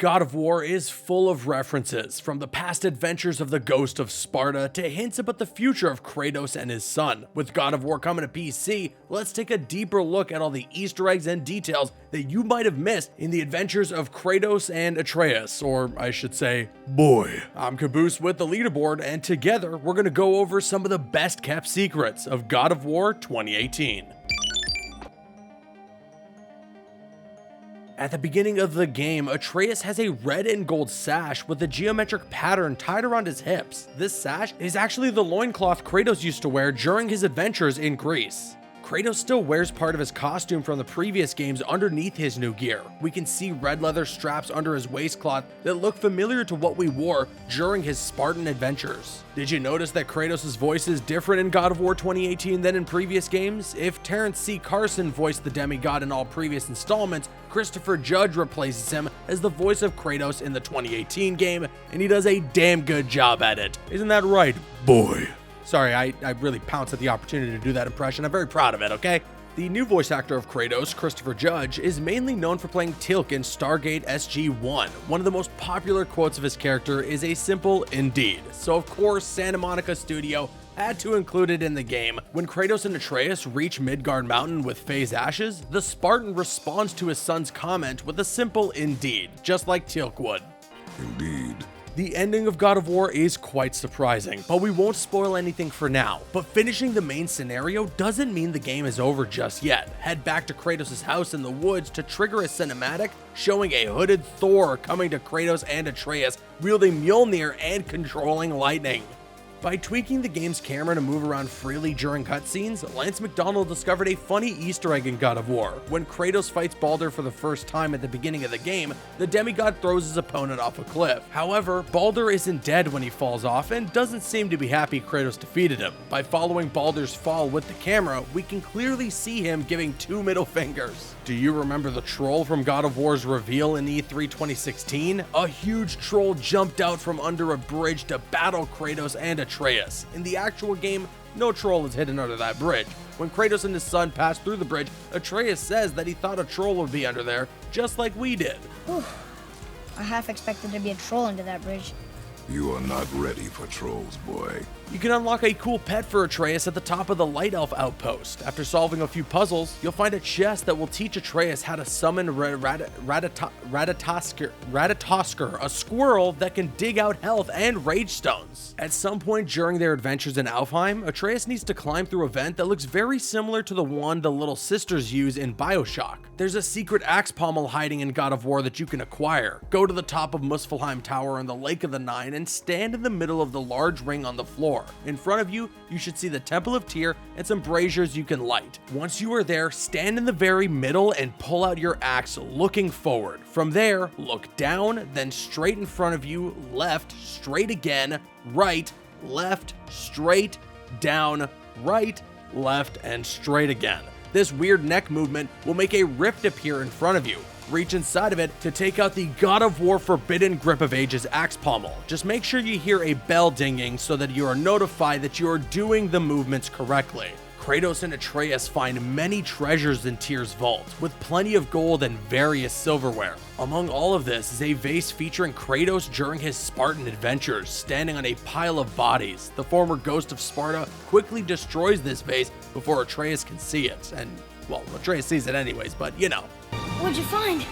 God of War is full of references, from the past adventures of the Ghost of Sparta to hints about the future of Kratos and his son. With God of War coming to PC, let's take a deeper look at all the Easter eggs and details that you might have missed in the adventures of Kratos and Atreus, or I should say, boy. I'm Caboose with the Leaderboard, and together we're going to go over some of the best kept secrets of God of War 2018. At the beginning of the game, Atreus has a red and gold sash with a geometric pattern tied around his hips. This sash is actually the loincloth Kratos used to wear during his adventures in Greece. Kratos still wears part of his costume from the previous games underneath his new gear. We can see red leather straps under his waistcloth that look familiar to what we wore during his Spartan adventures. Did you notice that Kratos' voice is different in God of War 2018 than in previous games? If Terrence C. Carson voiced the demigod in all previous installments, Christopher Judge replaces him as the voice of Kratos in the 2018 game, and he does a damn good job at it. Isn't that right, boy? Sorry, I really pounced at the opportunity to do that impression. I'm very proud of it, okay? The new voice actor of Kratos, Christopher Judge, is mainly known for playing Teal'c in Stargate SG-1. One of the most popular quotes of his character is a simple "indeed." So of course, Santa Monica Studio had to include it in the game. When Kratos and Atreus reach Midgard Mountain with Faye's ashes, the Spartan responds to his son's comment with a simple "indeed," just like Teal'c would. Indeed. The ending of God of War is quite surprising, but we won't spoil anything for now. But finishing the main scenario doesn't mean the game is over just yet. Head back to Kratos' house in the woods to trigger a cinematic showing a hooded Thor coming to Kratos and Atreus, wielding Mjolnir and controlling lightning. By tweaking the game's camera to move around freely during cutscenes, Lance McDonald discovered a funny Easter egg in God of War. When Kratos fights Baldur for the first time at the beginning of the game, the demigod throws his opponent off a cliff. However, Baldur isn't dead when he falls off and doesn't seem to be happy Kratos defeated him. By following Baldur's fall with the camera, we can clearly see him giving two middle fingers. Do you remember the troll from God of War's reveal in E3 2016? A huge troll jumped out from under a bridge to battle Kratos and Atreus. In the actual game, no troll is hidden under that bridge. When Kratos and his son pass through the bridge, Atreus says that he thought a troll would be under there, just like we did. Whew. I half expected there to be a troll under that bridge. You are not ready for trolls, boy. You can unlock a cool pet for Atreus at the top of the Light Elf outpost. After solving a few puzzles, you'll find a chest that will teach Atreus how to summon Ratatoskr, a squirrel that can dig out health and rage stones. At some point during their adventures in Alfheim, Atreus needs to climb through a vent that looks very similar to the one the little sisters use in BioShock. There's a secret axe pommel hiding in God of War that you can acquire. Go to the top of Muspelheim Tower in the Lake of the Nine and stand in the middle of the large ring on the floor. In front of you, you should see the Temple of Tyr and some braziers you can light. Once you are there, stand in the very middle and pull out your axe looking forward. From there, look down, then straight in front of you, left, straight again, right, left, straight, down, right, left, and straight again. This weird neck movement will make a rift appear in front of you. Reach inside of it to take out the God of War Forbidden Grip of Ages axe pommel. Just make sure you hear a bell dinging so that you are notified that you are doing the movements correctly. Kratos and Atreus find many treasures in Tyr's vault, with plenty of gold and various silverware. Among all of this is a vase featuring Kratos during his Spartan adventures, standing on a pile of bodies. The former ghost of Sparta quickly destroys this vase before Atreus can see it, and, well, Atreus sees it anyways, but you know. What'd you find?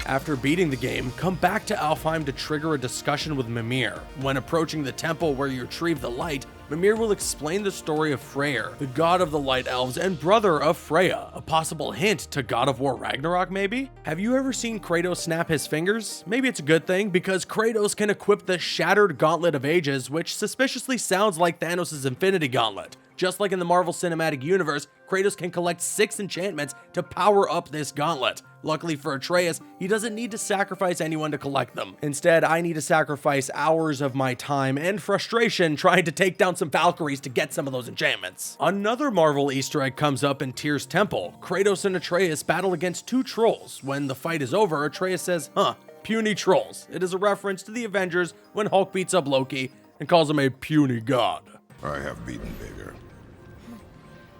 After beating the game, come back to Alfheim to trigger a discussion with Mimir. When approaching the temple where you retrieve the light, Mimir will explain the story of Freyr, the god of the Light Elves and brother of Freya, a possible hint to God of War Ragnarok maybe? Have you ever seen Kratos snap his fingers? Maybe it's a good thing, because Kratos can equip the Shattered Gauntlet of Ages, which suspiciously sounds like Thanos' Infinity Gauntlet. Just like in the Marvel Cinematic Universe, Kratos can collect 6 enchantments to power up this gauntlet. Luckily for Atreus, he doesn't need to sacrifice anyone to collect them. Instead, I need to sacrifice hours of my time and frustration trying to take down some Valkyries to get some of those enchantments. Another Marvel Easter egg comes up in Tyr's temple. Kratos and Atreus battle against 2 trolls. When the fight is over, Atreus says, puny trolls. It is a reference to the Avengers when Hulk beats up Loki and calls him a puny god. I have beaten bigger.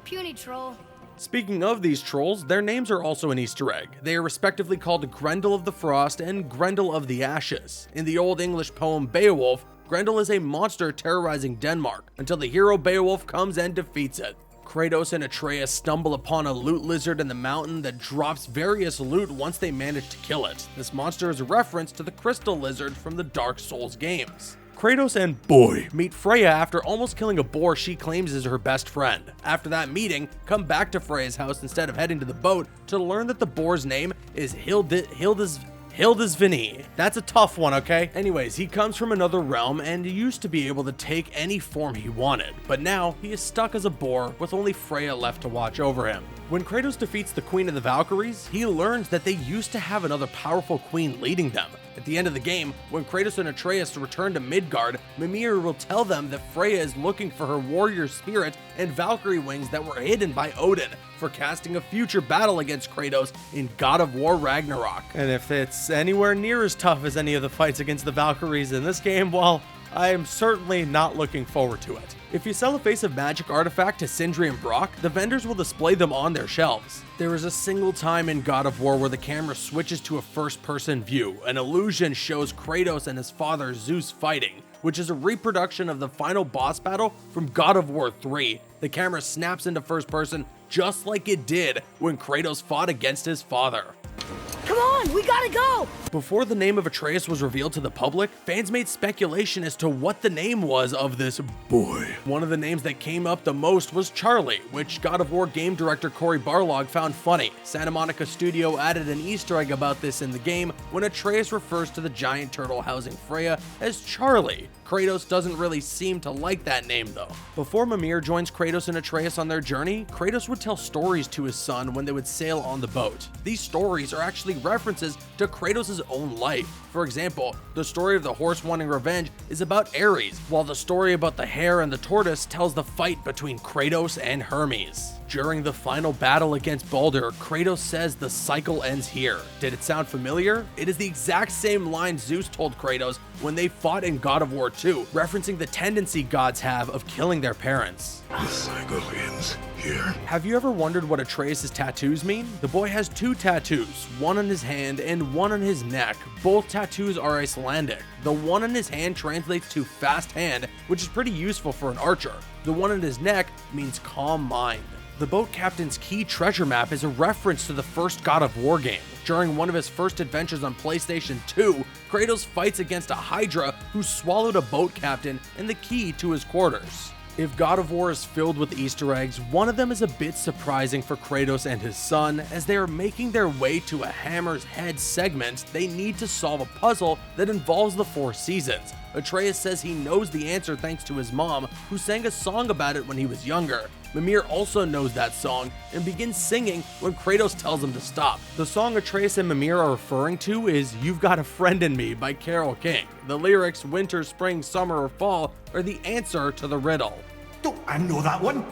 Puny troll. Speaking of these trolls, their names are also an Easter egg. They are respectively called Grendel of the Frost and Grendel of the Ashes. In the Old English poem Beowulf, Grendel is a monster terrorizing Denmark until the hero Beowulf comes and defeats it. Kratos and Atreus stumble upon a loot lizard in the mountain that drops various loot once they manage to kill it. This monster is a reference to the crystal lizard from the Dark Souls games. Kratos and Boy meet Freya after almost killing a boar she claims is her best friend. After that meeting, come back to Freya's house instead of heading to the boat to learn that the boar's name is Hildisvini. That's a tough one, okay? Anyways, he comes from another realm and used to be able to take any form he wanted, but now he is stuck as a boar with only Freya left to watch over him. When Kratos defeats the Queen of the Valkyries, he learns that they used to have another powerful queen leading them. At the end of the game, when Kratos and Atreus return to Midgard, Mimir will tell them that Freya is looking for her warrior spirit and Valkyrie wings that were hidden by Odin, forecasting a future battle against Kratos in God of War Ragnarok. And if it's anywhere near as tough as any of the fights against the Valkyries in this game, well, I am certainly not looking forward to it. If you sell a Face of Magic artifact to Sindri and Brock, the vendors will display them on their shelves. There is a single time in God of War where the camera switches to a first-person view. An illusion shows Kratos and his father Zeus fighting, which is a reproduction of the final boss battle from God of War 3. The camera snaps into first person just like it did when Kratos fought against his father. Come on, we gotta go! Before the name of Atreus was revealed to the public, fans made speculation as to what the name was of this boy. One of the names that came up the most was Charlie, which God of War game director Cory Barlog found funny. Santa Monica Studio added an Easter egg about this in the game when Atreus refers to the giant turtle housing Freya as Charlie. Kratos doesn't really seem to like that name though. Before Mimir joins Kratos and Atreus on their journey, Kratos would tell stories to his son when they would sail on the boat. These stories are actually references to Kratos' own life. For example, the story of the horse wanting revenge is about Ares, while the story about the hare and the tortoise tells the fight between Kratos and Hermes. During the final battle against Baldur, Kratos says the cycle ends here. Did it sound familiar? It is the exact same line Zeus told Kratos when they fought in God of War 2, referencing the tendency gods have of killing their parents. The cycle ends here. Have you ever wondered what Atreus' tattoos mean? The boy has two tattoos, one on his hand and one on his neck. Both tattoos are Icelandic. The one on his hand translates to fast hand, which is pretty useful for an archer. The one on his neck means calm mind. The boat captain's key treasure map is a reference to the first God of War game. During one of his first adventures on PlayStation 2, Kratos fights against a Hydra who swallowed a boat captain and the key to his quarters. If God of War is filled with Easter eggs, one of them is a bit surprising for Kratos and his son. As they are making their way to a Hammer's Head segment, they need to solve a puzzle that involves the Four Seasons. Atreus says he knows the answer thanks to his mom, who sang a song about it when he was younger. Mimir also knows that song and begins singing when Kratos tells him to stop. The song Atreus and Mimir are referring to is You've Got a Friend in Me by Carole King. The lyrics winter, spring, summer, or fall are the answer to the riddle. Don't I know that one?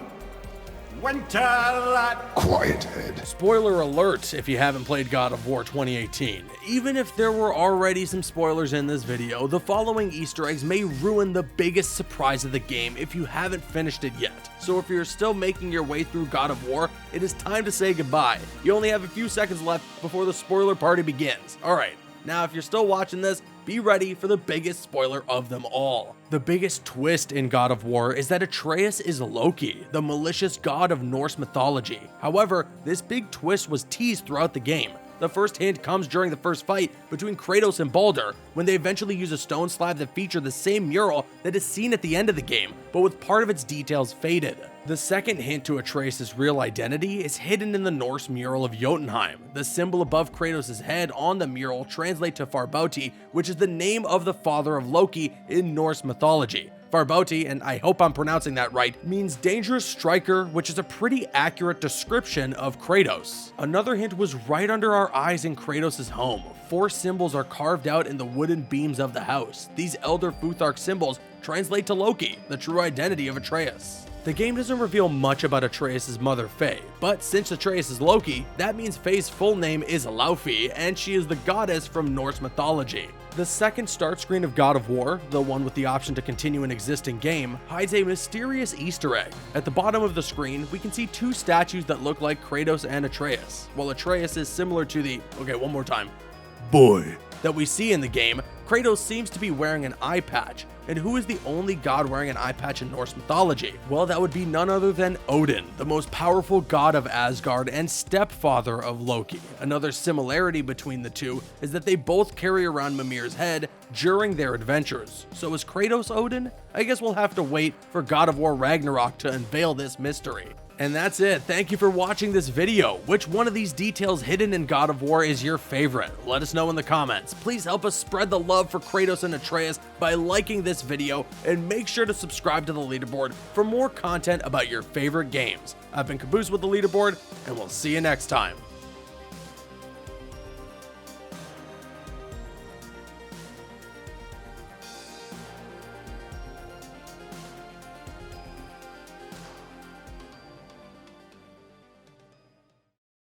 Winter lad. Quiet head. Spoiler alert if you haven't played God of War 2018. Even if there were already some spoilers in this video, the following Easter eggs may ruin the biggest surprise of the game if you haven't finished it yet. So if you're still making your way through God of War, it is time to say goodbye. You only have a few seconds left before the spoiler party begins. Alright, now if you're still watching this, be ready for the biggest spoiler of them all. The biggest twist in God of War is that Atreus is Loki, the malicious god of Norse mythology. However, this big twist was teased throughout the game. The first hint comes during the first fight between Kratos and Baldur, when they eventually use a stone slab that featured the same mural that is seen at the end of the game, but with part of its details faded. The second hint to Atreus' real identity is hidden in the Norse mural of Jotunheim. The symbol above Kratos' head on the mural translates to Farbauti, which is the name of the father of Loki in Norse mythology. Farbauti, and I hope I'm pronouncing that right, means dangerous striker, which is a pretty accurate description of Kratos. Another hint was right under our eyes in Kratos' home. 4 symbols are carved out in the wooden beams of the house. These Elder Futhark symbols translate to Loki, the true identity of Atreus. The game doesn't reveal much about Atreus' mother Faye, but since Atreus is Loki, that means Faye's full name is Laufey, and she is the goddess from Norse mythology. The second start screen of God of War, the one with the option to continue an existing game, hides a mysterious Easter egg. At the bottom of the screen, we can see two statues that look like Kratos and Atreus. While Atreus is similar to the, okay, one more time, boy, that we see in the game, Kratos seems to be wearing an eye patch. And who is the only god wearing an eye patch in Norse mythology? Well, that would be none other than Odin, the most powerful god of Asgard and stepfather of Loki. Another similarity between the two is that they both carry around Mimir's head during their adventures. So is Kratos Odin? I guess we'll have to wait for God of War Ragnarok to unveil this mystery. And that's it. Thank you for watching this video. Which one of these details hidden in God of War is your favorite? Let us know in the comments. Please help us spread the love for Kratos and Atreus by liking this video, and make sure to subscribe to the Leaderboard for more content about your favorite games. I've been Caboose with the Leaderboard, and we'll see you next time.